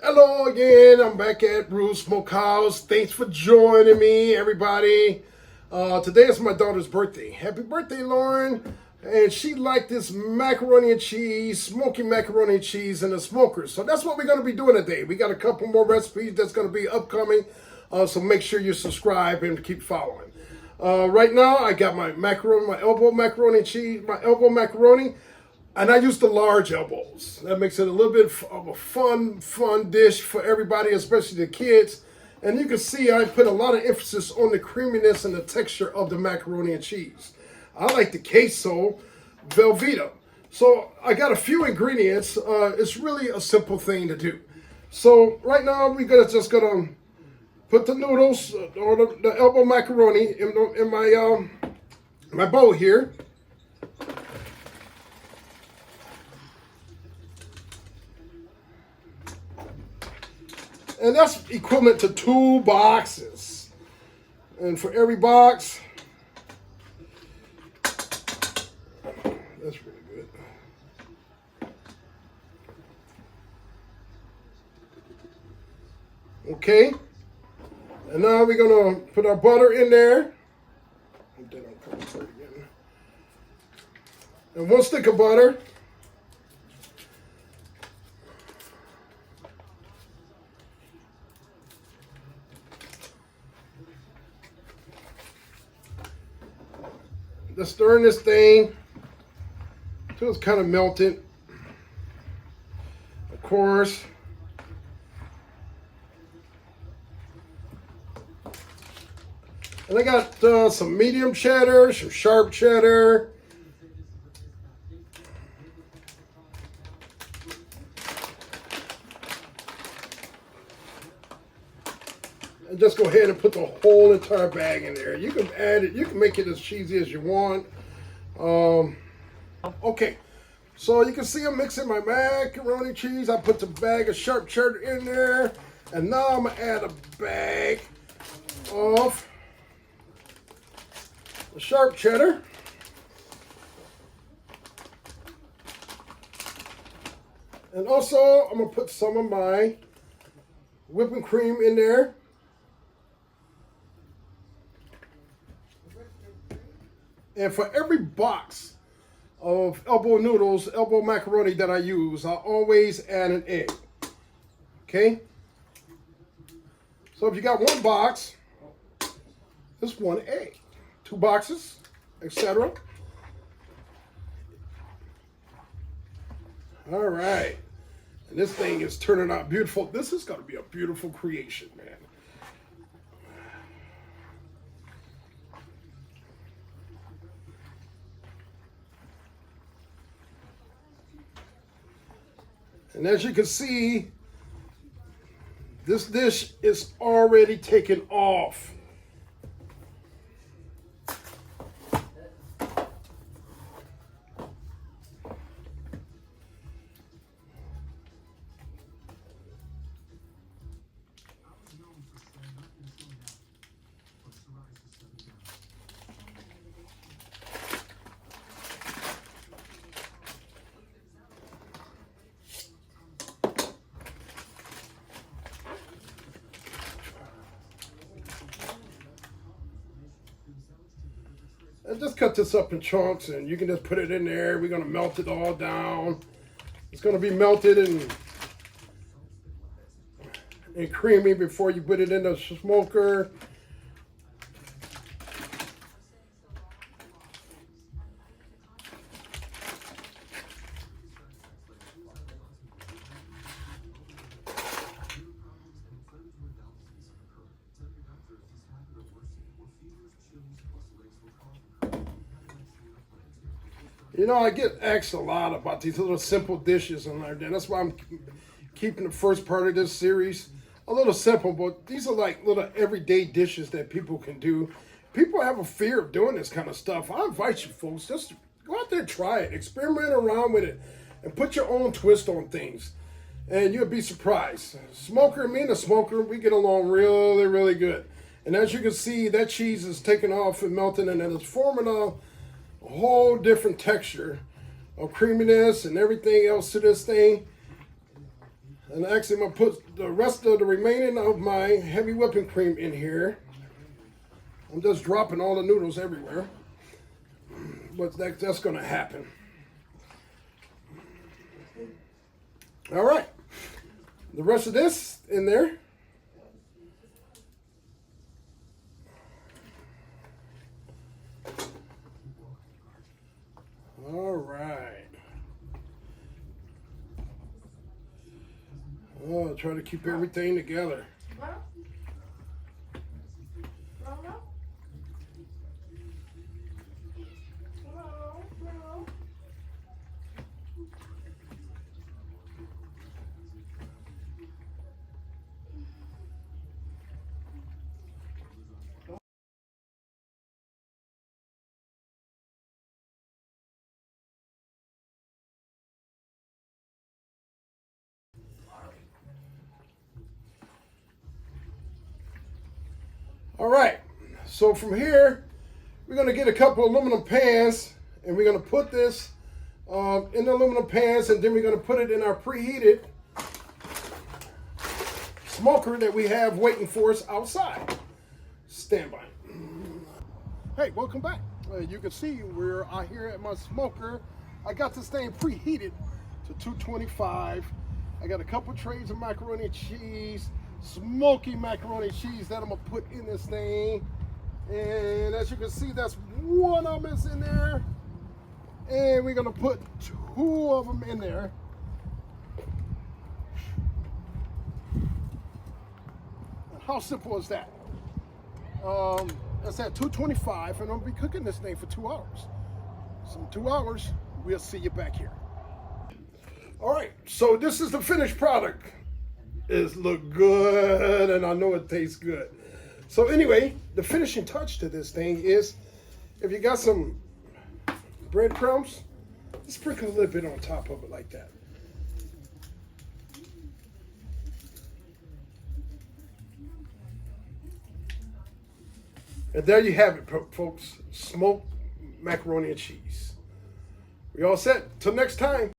Hello again. I'm back at Bruce Smokehouse. Thanks for joining me, everybody. Today is my daughter's birthday. Happy birthday, Lauren. And she liked this macaroni and cheese, smoky macaroni and cheese in the smoker. So that's what we're going to be doing today. We got a couple more recipes that's going to be upcoming. So make sure you subscribe and keep following. Right now, I got my macaroni, my elbow macaroni and cheese, my elbow macaroni. And I use the large elbows. That makes it a little bit of a fun dish for everybody, especially the kids. And you can see I put a lot of emphasis on the creaminess and the texture of the macaroni and cheese. I like the queso Velveeta. So I got a few ingredients. It's really a simple thing to do. So right now we're just gonna put the noodles or the elbow macaroni in my bowl here. And that's equivalent to 2 boxes. And for every box, that's really good. Okay. And now we're going to put our butter in there. And 1 stick of butter. Just stirring this thing until it's kind of melted. Of course. And I got some medium cheddar, some sharp cheddar. And just go ahead and put the whole entire bag in there. You can add it, you can make it as cheesy as you want. Okay, so you can see I'm mixing my macaroni cheese. I put the bag of sharp cheddar in there. And now I'm gonna add a bag of the sharp cheddar. And also I'm gonna put some of my whipping cream in there. And for every box of elbow noodles, elbow macaroni that I use, I always add an egg. Okay? So if you got 1 box, it's 1 egg. 2 boxes, etc. All right. And this thing is turning out beautiful. This is going to be a beautiful creation, man. And as you can see, this dish is already taken off. And just cut this up in chunks and you can just put it in there. We're going to melt it all down. It's going to be melted and creamy before you put it in the smoker. You know, I get asked a lot about these little simple dishes and like that. That's why I'm keeping the first part of this series a little simple, but these are like little everyday dishes that people can do. People have a fear of doing this kind of stuff. I invite you folks, just go out there and try it. Experiment around with it and put your own twist on things. And you'll be surprised. Smoker, me and the smoker, we get along really, really good. And as you can see, that cheese is taking off and melting and it's forming a whole different texture of creaminess and everything else to this thing. And actually, I'm going to put the rest of the remaining of my heavy whipping cream in here. I'm just dropping all the noodles everywhere. But that's going to happen. All right. The rest of this in there. All right. Oh, try to keep everything together. All right, so from here, we're gonna get a couple of aluminum pans and we're gonna put this in the aluminum pans, and then we're gonna put it in our preheated smoker that we have waiting for us outside. Stand by. Hey, welcome back. You can see we're out here at my smoker. I got this thing preheated to 225. I got a couple trays of macaroni and cheese, smoky macaroni and cheese that I'm gonna put in this thing. And as you can see, that's one of them is in there. And we're gonna put two of them in there. How simple is that? That's at 225, and I'm gonna be cooking this thing for 2 hours. So in 2 hours, we'll see you back here. All right, so this is the finished product. It looks good, and I know it tastes good. So anyway, the finishing touch to this thing is, if you got some breadcrumbs, just sprinkle a little bit on top of it like that. And there you have it, folks. Smoked macaroni and cheese. We all set. Till next time.